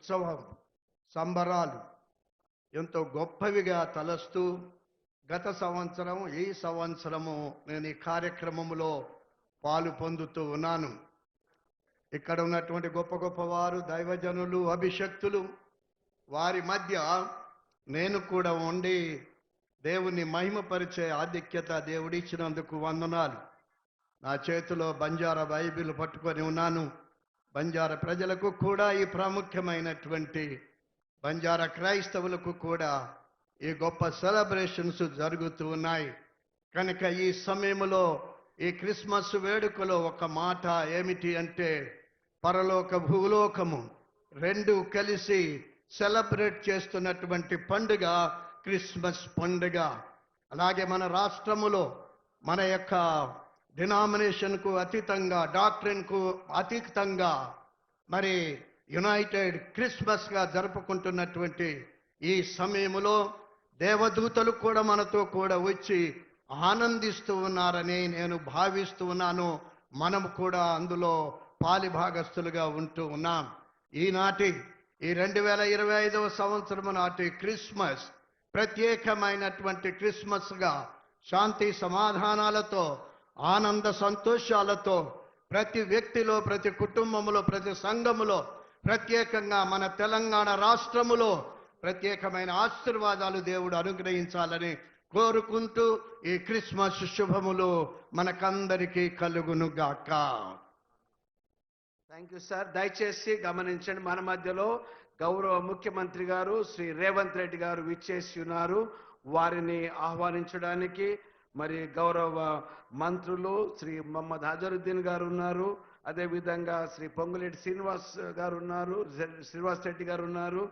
ఉత్సవం సంబరాలు ఎంతో గొప్పవిగా తలస్తూ గత సంవత్సరం ఈ సంవత్సరము నేను ఈ కార్యక్రమంలో పాలు పొందుతూ ఉన్నాను. ఇక్కడ ఉన్నటువంటి గొప్ప గొప్ప వారు, దైవజనులు, అభిషక్తులు, వారి మధ్య నేను కూడా ఉండి దేవుని మహిమపరిచే ఆధిక్యత దేవుడిచ్చినందుకు వందనాలు. నా చేతిలో బంజారా బైబిల్ పట్టుకొని ఉన్నాను. బంజారా ప్రజలకు కూడా ఈ ప్రాముఖ్యమైనటువంటి బంజారా క్రైస్తవులకు కూడా ఈ గొప్ప సెలబ్రేషన్స్ జరుగుతూ ఉన్నాయి. కనుక ఈ సమయంలో ఈ క్రిస్మస్ వేడుకలో ఒక మాట ఏమిటి అంటే, పరలోక భూలోకము రెండు కలిసి సెలబ్రేట్ చేస్తున్నటువంటి పండుగ క్రిస్మస్ పండుగ. అలాగే మన రాష్ట్రములో మన యొక్క డినామినేషన్కు అతీతంగా, డాక్ట్రిన్కు అతీతంగా మరి యునైటెడ్ క్రిస్మస్గా జరుపుకుంటున్నటువంటి ఈ సమయంలో దేవదూతలు కూడా మనతో కూడా వచ్చి ఆనందిస్తూ ఉన్నారని నేను భావిస్తూ ఉన్నాను. మనం కూడా అందులో పాలిభాగస్తులుగా ఉంటూ ఉన్నాం. ఈనాటి ఈ 2025వ సంవత్సరం నాటి క్రిస్మస్ ప్రత్యేకమైనటువంటి క్రిస్మస్గా శాంతి సమాధానాలతో, ఆనంద సంతోషాలతో ప్రతి వ్యక్తిలో, ప్రతి కుటుంబంలో, ప్రతి సంఘములో, ప్రత్యేకంగా మన తెలంగాణ రాష్ట్రములో ప్రత్యేకమైన ఆశీర్వాదాలు దేవుడు అనుగ్రహించాలని కోరుకుంటూ ఈ క్రిస్మస్ శుభములు మనకందరికీ కలుగునుగాక. Thank you sir. దయచేసి గమనించండి, మన మధ్యలో గౌరవ ముఖ్యమంత్రి గారు శ్రీ రేవంత్ రెడ్డి గారు విచ్చేసి ఉన్నారు. వారిని ఆహ్వానించడానికి మరి గౌరవ మంత్రులు శ్రీ మొహమ్మద్ అజరుద్దీన్ గారు ఉన్నారు, అదేవిధంగా శ్రీ పొంగులేటి శ్రీనివాస్ గారు ఉన్నారు, శ్రీనివాస్ రెడ్డి గారు ఉన్నారు,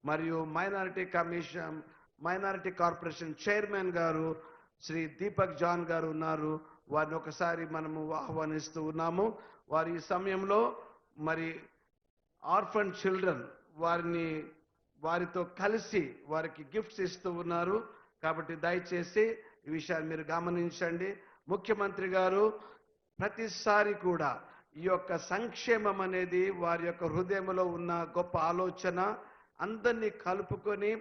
మరియు మైనారిటీ కార్పొరేషన్ చైర్మన్ గారు శ్రీ దీపక్ జాన్ గారు ఉన్నారు. వారిని ఒకసారి మనము ఆహ్వానిస్తూ ఉన్నాము. వారి ఈ సమయంలో మరి ఆర్ఫన్ చిల్డ్రన్ వారితో కలిసి వారికి గిఫ్ట్స్ ఇస్తూ ఉన్నారు. కాబట్టి దయచేసి ఈ విషయాన్ని మీరు గమనించండి. ముఖ్యమంత్రి గారు ప్రతిసారి కూడా ఈ యొక్క సంక్షేమం అనేది వారి యొక్క హృదయంలో ఉన్న గొప్ప ఆలోచన. అందరినీ కలుపుకొని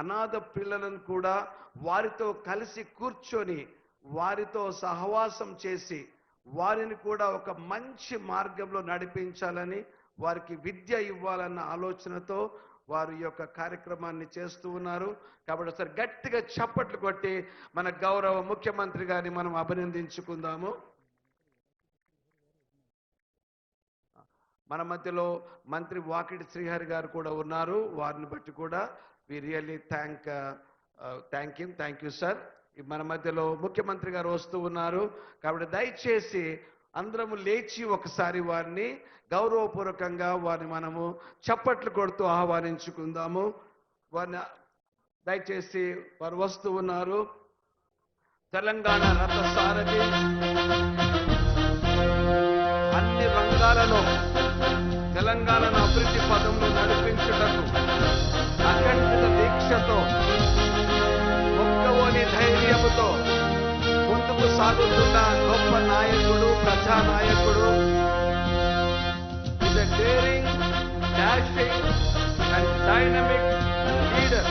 అనాథ పిల్లలను కూడా వారితో కలిసి కూర్చొని వారితో సహవాసం చేసి వారిని కూడా ఒక మంచి మార్గంలో నడిపించాలని, వారికి విద్య ఇవ్వాలన్న ఆలోచనతో వారు ఈ యొక్క కార్యక్రమాన్ని చేస్తూ ఉన్నారు. కాబట్టి ఒకసారి గట్టిగా చప్పట్లు కొట్టి మన గౌరవ ముఖ్యమంత్రి గారిని మనం అభినందించుకుందాము. మన మధ్యలో మంత్రి వాకిటి శ్రీహరి గారు కూడా ఉన్నారు. వారిని బట్టి కూడా we really thank you sir. మన మధ్యలో ముఖ్యమంత్రి గారు వస్తూ ఉన్నారు. కాబట్టి దయచేసి అందరము లేచి ఒకసారి వారిని గౌరవపూర్వకంగా వారిని మనము చప్పట్లు కొడుతూ ఆహ్వానించుకుందాము. వారిని దయచేసి వారు వస్తూ ఉన్నారు. తెలంగాణ రథసారథి అన్ని రంగాలలో తెలంగాణను అభివృద్ధి పదంలో నడిపించుటకు అఖండిత దీక్షతో, మొక్కవోని ధైర్యముతో ముందుకు సాగుతున్న గొప్ప నాయకుడు, ప్రజానాయకుడు, is a daring, dashing and dynamic leader.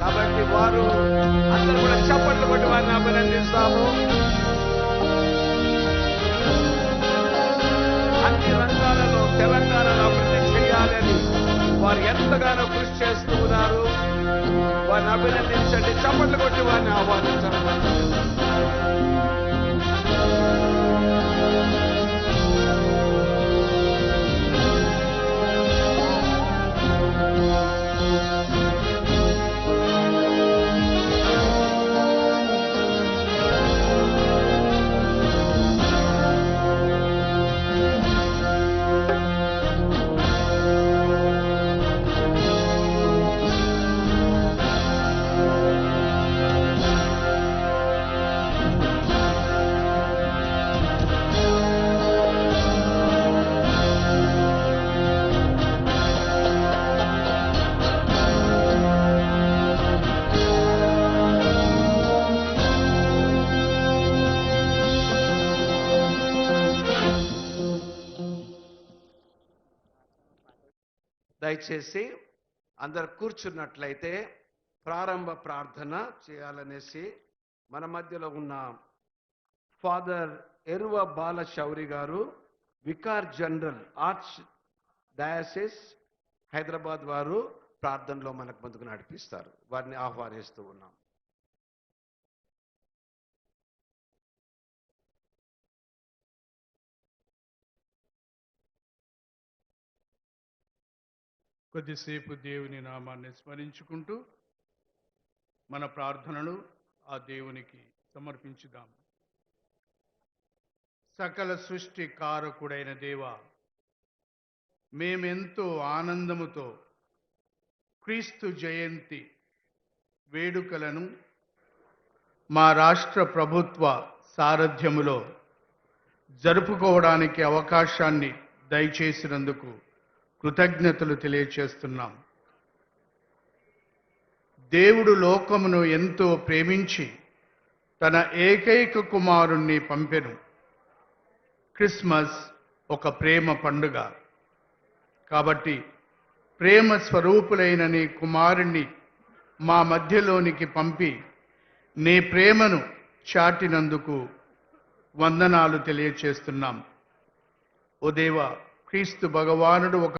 కాబట్టి వారు అందరూ కూడా చప్పట్లు కొట్టి వారిని అభినందిస్తాము. అన్ని రంగాలలో తెలంగాణను అభివృద్ధి చేయాలని వారు ఎంతగానో కృషి చేస్తూ ఉన్నారు. వారిని అభినందించండి, చప్పట్లు కొట్టి వారిని ఆహ్వానించడం. దయచేసి అందరు కూర్చున్నట్లయితే ప్రారంభ ప్రార్థన చేయాలనేసి మన మధ్యలో ఉన్న ఫాదర్ ఎరువ బాలశౌరి గారు, vicar general arch diocese Hyderabad వారు ప్రార్థనలో మనకు ముందుకు నడిపిస్తారు. వారిని ఆహ్వానిస్తూ ఉన్నాం. కొద్దిసేపు దేవుని నామాన్ని స్మరించుకుంటూ మన ప్రార్థనలు ఆ దేవునికి సమర్పించుదాం. సకల సృష్టి కారకుడైన దేవా, మేమెంతో ఆనందముతో క్రీస్తు జయంతి వేడుకలను మా రాష్ట్ర ప్రభుత్వ సారథ్యములో జరుపుకోవడానికి అవకాశాన్ని దయచేసినందుకు కృతజ్ఞతలు తెలియచేస్తున్నాం. దేవుడు లోకమును ఎంతో ప్రేమించి తన ఏకైక కుమారుణ్ణి పంపెను. క్రిస్మస్ ఒక ప్రేమ పండుగ కాబట్టి ప్రేమ స్వరూపులైన నీ కుమారుణ్ణి మా మధ్యలోనికి పంపి నీ ప్రేమను చాటినందుకు వందనాలు తెలియచేస్తున్నాం. ఓ దేవా, క్రీస్తు భగవానుడు ఒక